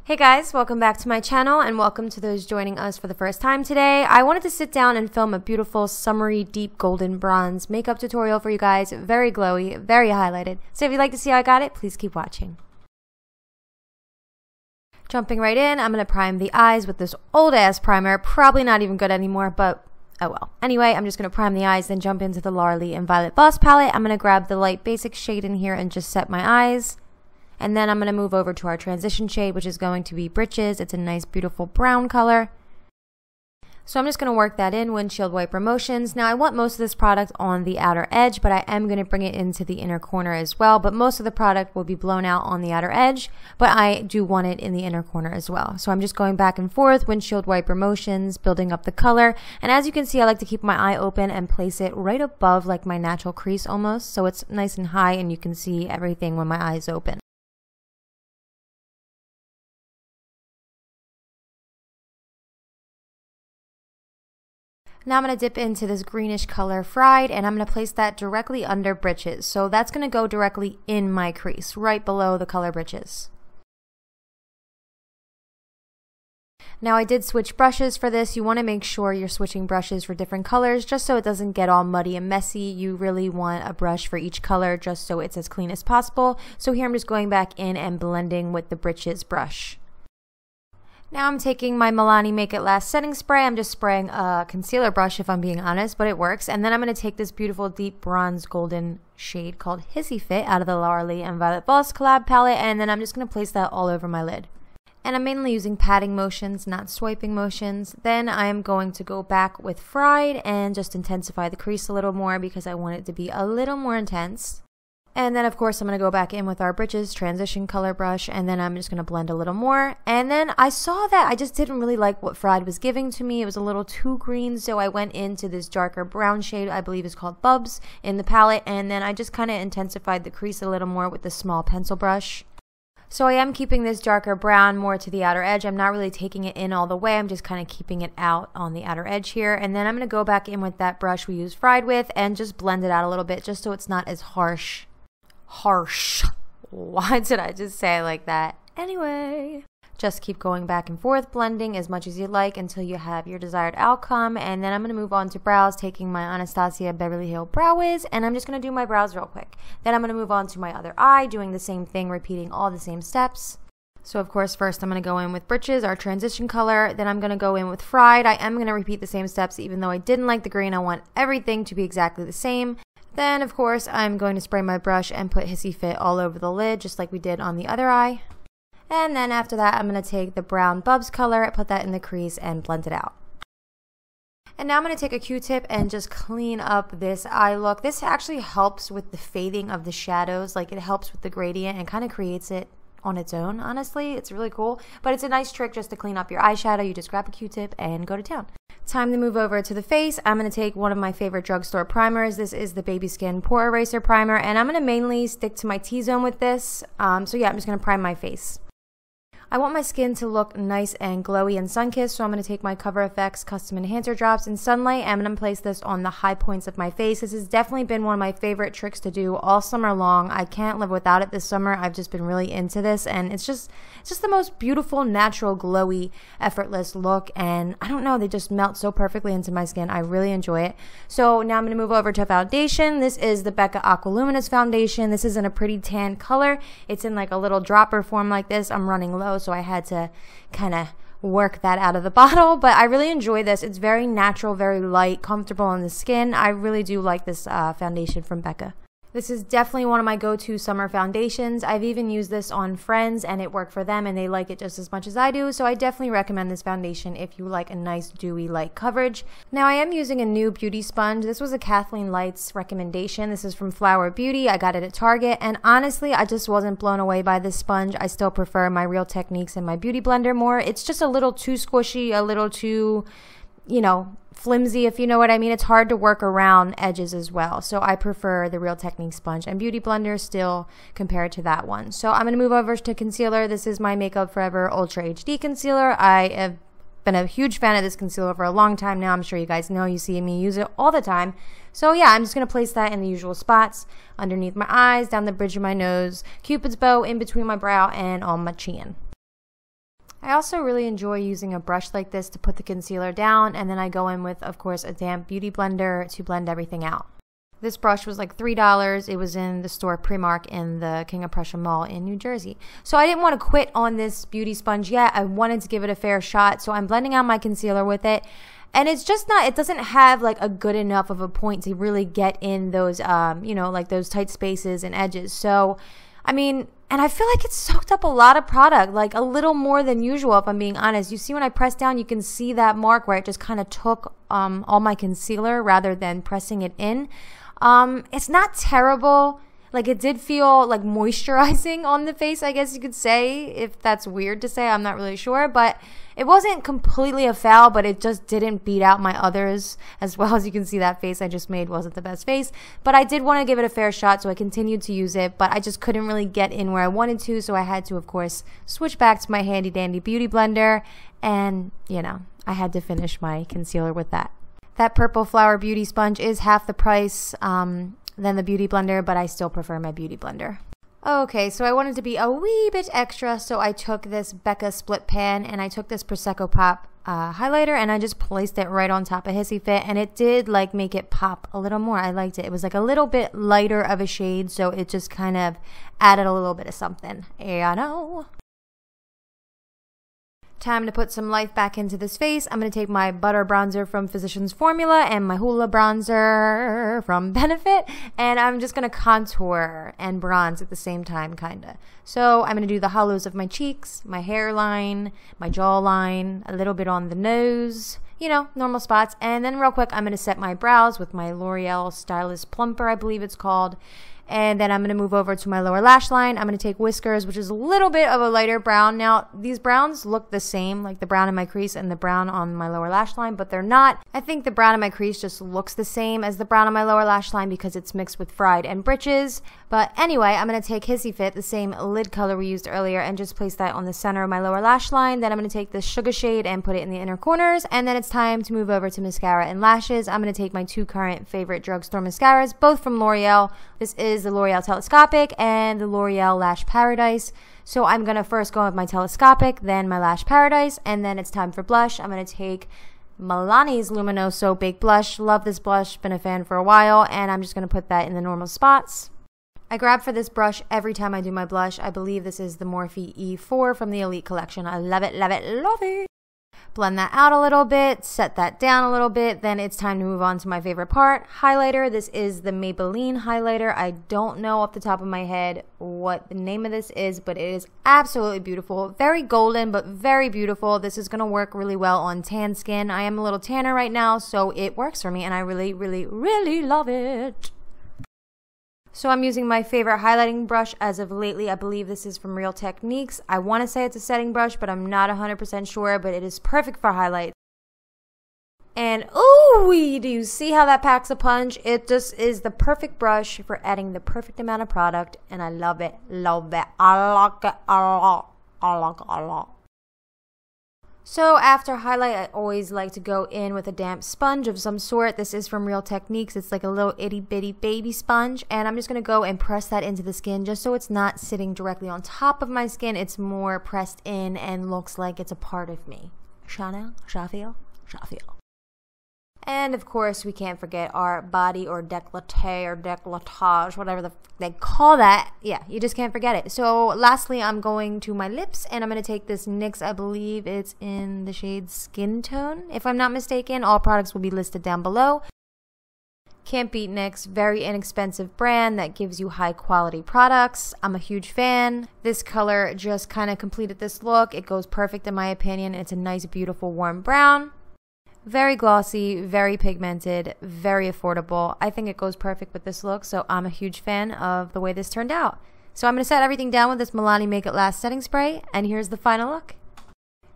Hey guys, welcome back to my channel and welcome to those joining us for the first time today. I wanted to sit down and film a beautiful summery deep golden bronze makeup tutorial for you guys. Very glowy, very highlighted. So if you'd like to see how I got it, please keep watching. Jumping right in, I'm going to prime the eyes with this old ass primer. Probably not even good anymore, but oh well. Anyway, I'm just going to prime the eyes, then jump into the Loreal and VioletVoss palette. I'm going to grab the light basic shade in here and just set my eyes. And then I'm going to move over to our transition shade, which is going to be Britches. It's a nice, beautiful brown color. So I'm just going to work that in, windshield wiper motions. Now I want most of this product on the outer edge, but I am going to bring it into the inner corner as well. But most of the product will be blown out on the outer edge, but I do want it in the inner corner as well. So I'm just going back and forth, windshield wiper motions, building up the color. And as you can see, I like to keep my eye open and place it right above like my natural crease almost. So it's nice and high and you can see everything when my eye is open. Now I'm going to dip into this greenish color Fried, and I'm going to place that directly under Britches. So that's going to go directly in my crease, right below the color Britches. Now I did switch brushes for this. You want to make sure you're switching brushes for different colors just so it doesn't get all muddy and messy. You really want a brush for each color just so it's as clean as possible. So here I'm just going back in and blending with the Britches brush. Now I'm taking my Milani Make It Last setting spray. I'm just spraying a concealer brush if I'm being honest, but it works. And then I'm going to take this beautiful deep bronze golden shade called Hissy Fit out of the Loreal and VioletVoss collab palette, and then I'm just going to place that all over my lid. And I'm mainly using patting motions, not swiping motions. Then I'm going to go back with Fried and just intensify the crease a little more because I want it to be a little more intense. And then of course I'm going to go back in with our Britches transition color brush, and then I'm just going to blend a little more. And then I saw that I just didn't really like what Fried was giving to me. It was a little too green, so I went into this darker brown shade, I believe is called Bubs, in the palette, and then I just kind of intensified the crease a little more with the small pencil brush. So I am keeping this darker brown more to the outer edge. I'm not really taking it in all the way. I'm just kind of keeping it out on the outer edge here. And then I'm going to go back in with that brush we used Fried with and just blend it out a little bit just so it's not as harsh. Why did I just say it like that? Anyway, just keep going back and forth, blending as much as you like until you have your desired outcome. And then I'm going to move on to brows, taking my AnastasiaBeverlyHills Brow Wiz, and I'm just going to do my brows real quick. Then I'm going to move on to my other eye, doing the same thing, repeating all the same steps. So of course, first I'm going to go in with Britches, our transition color. Then I'm going to go in with Fried. I am going to repeat the same steps, even though I didn't like the green. I want everything to be exactly the same. Then, of course, I'm going to spray my brush and put Hissy Fit all over the lid, just like we did on the other eye. And then after that, I'm going to take the brown Bubs color, put that in the crease, and blend it out. And now I'm going to take a Q-tip and just clean up this eye look. This actually helps with the fading of the shadows. Like, it helps with the gradient and kind of creates it on its own, honestly. It's really cool. But it's a nice trick just to clean up your eyeshadow. You just grab a Q-tip and go to town. Time to move over to the face. I'm going to take one of my favorite drugstore primers. This is the Babyskin Pore Eraser Primer, and I'm going to mainly stick to my T-zone with this. So yeah, I'm just going to prime my face. I want my skin to look nice and glowy and sun-kissed, so I'm going to take my CoverFX Custom Enhancer Drops in Sunlight, and I'm going to place this on the high points of my face. This has definitely been one of my favorite tricks to do all summer long. I can't live without it this summer. I've just been really into this, and it's just the most beautiful, natural, glowy, effortless look, and I don't know, they just melt so perfectly into my skin. I really enjoy it. So now I'm going to move over to foundation. This is the Becca Aqua Luminous foundation. This is in a pretty tan color. It's in like a little dropper form like this. I'm running low, so I had to kind of work that out of the bottle, but I really enjoy this. It's very natural, very light, comfortable on the skin. I really do like this foundation from Becca. This is definitely one of my go-to summer foundations. I've even used this on friends and it worked for them and they like it just as much as I do, so I definitely recommend this foundation if you like a nice dewy light coverage. Now I am using a new beauty sponge. This was a Kathleen Lights recommendation. This is from Flower Beauty. I got it at Target, and honestly I just wasn't blown away by this sponge. I still prefer my Real Techniques and my Beauty Blender more. It's just a little too squishy, a little too, you know, flimsy, if you know what I mean. It's hard to work around edges as well. So I prefer the Real Techniques sponge and Beauty Blender still compared to that one. So I'm going to move over to concealer. This is my MakeupForever Ultra HD Concealer. I have been a huge fan of this concealer for a long time now. I'm sure you guys know. You see me use it all the time. So yeah, I'm just going to place that in the usual spots. Underneath my eyes, down the bridge of my nose, Cupid's bow, in between my brow, and on my chin. I also really enjoy using a brush like this to put the concealer down, and then I go in with, of course, a damp beauty blender to blend everything out. This brush was like $3. It was in the store Primark in the King of Prussia Mall in New Jersey. So I didn't want to quit on this beauty sponge yet. I wanted to give it a fair shot, so I'm blending out my concealer with it. And it's just not, it doesn't have like a good enough of a point to really get in those, you know, like those tight spaces and edges. So, I mean, and I feel like it soaked up a lot of product, like a little more than usual, if I'm being honest. You see when I press down, you can see that mark where it just kind of took all my concealer rather than pressing it in. It's not terrible. Like, it did feel like moisturizing on the face, I guess you could say, if that's weird to say. I'm not really sure, but it wasn't completely a foul, but it just didn't beat out my others. As well as you can see, that face I just made wasn't the best face, but I did want to give it a fair shot, so I continued to use it, but I just couldn't really get in where I wanted to, so I had to, of course, switch back to my handy dandy beauty blender, and, you know, I had to finish my concealer with that. That Purple Flower Beauty Sponge is half the price than the Beauty Blender, but I still prefer my Beauty Blender. Okay, so I wanted to be a wee bit extra, so I took this Becca split pan and I took this Prosecco Pop highlighter and I just placed it right on top of Hissy Fit, and it did like make it pop a little more. I liked it. It was like a little bit lighter of a shade, so it just kind of added a little bit of something. Yeah, I know. Time to put some life back into this face. I'm going to take my butter bronzer from Physicians Formula and my Hoola bronzer from Benefit, and I'm just going to contour and bronze at the same time, kind of. So I'm going to do the hollows of my cheeks, my hairline, my jawline, a little bit on the nose, you know, normal spots. And then real quick, I'm going to set my brows with my Loreal Stylist Plumper, I believe it's called. And then I'm going to move over to my lower lash line. I'm going to take Whiskers, which is a little bit of a lighter brown. Now, these browns look the same, like the brown in my crease and the brown on my lower lash line, but they're not. I think the brown in my crease just looks the same as the brown on my lower lash line because it's mixed with Fried and Britches. But anyway, I'm going to take Hissy Fit, the same lid color we used earlier, and just place that on the center of my lower lash line. Then I'm going to take this Sugah shade and put it in the inner corners. And then it's time to move over to mascara and lashes. I'm going to take my two current favorite drugstore mascaras, both from Loreal. This is the L'Oreal Telescopic and the L'Oreal Lash Paradise. So I'm going to first go with my Telescopic, then my Lash Paradise, and then it's time for blush. I'm going to take Milani's Luminoso Baked Blush. Love this blush, been a fan for a while, and I'm just going to put that in the normal spots. I grab for this brush every time I do my blush. I believe this is the Morphe E4 from the Elite Collection. I love it, love it, love it. Blend that out a little bit, set that down a little bit, then it's time to move on to my favorite part, highlighter. This is the Maybelline highlighter. I don't know off the top of my head what the name of this is, but it is absolutely beautiful. Very golden, but very beautiful. This is going to work really well on tan skin. I am a little tanner right now, so it works for me, and I really, really, really love it. So I'm using my favorite highlighting brush as of lately. I believe this is from Real Techniques. I want to say it's a setting brush, but I'm not 100% sure, but it is perfect for highlights. And ooh, do you see how that packs a punch? It just is the perfect brush for adding the perfect amount of product, and I love it, love it. I like it a lot, I like it a lot. So after highlight, I always like to go in with a damp sponge of some sort. This is from Real Techniques. It's like a little itty bitty baby sponge, and I'm just going to go and press that into the skin just so it's not sitting directly on top of my skin. It's more pressed in and looks like it's a part of me. Shana, Shafil, Shafil. And of course, we can't forget our body or décolleté or décolletage, whatever they call that. Yeah, you just can't forget it. So lastly, I'm going to my lips, and I'm going to take this NYX. I believe it's in the shade Skin Tone. If I'm not mistaken, all products will be listed down below. Can't beat NYX. Very inexpensive brand that gives you high quality products. I'm a huge fan. This color just kind of completed this look. It goes perfect in my opinion. It's a nice, beautiful, warm brown. Very glossy, very pigmented, very affordable. I think it goes perfect with this look, so I'm a huge fan of the way this turned out. So I'm going to set everything down with this Milani Make It Last setting spray, and here's the final look.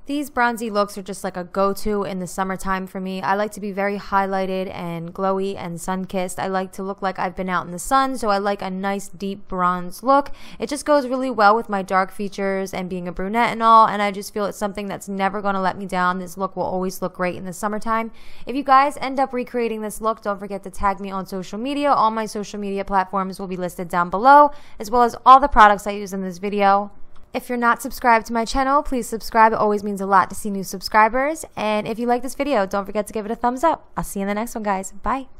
These bronzy looks are just like a go-to in the summertime for me. I like to be very highlighted and glowy and sun-kissed. I like to look like I've been out in the sun, so I like a nice deep bronze look. It just goes really well with my dark features and being a brunette and all, and I just feel it's something that's never going to let me down. This look will always look great in the summertime. If you guys end up recreating this look, don't forget to tag me on social media. All my social media platforms will be listed down below, as well as all the products I use in this video. If you're not subscribed to my channel, please subscribe. It always means a lot to see new subscribers. And if you like this video, don't forget to give it a thumbs up. I'll see you in the next one, guys. Bye.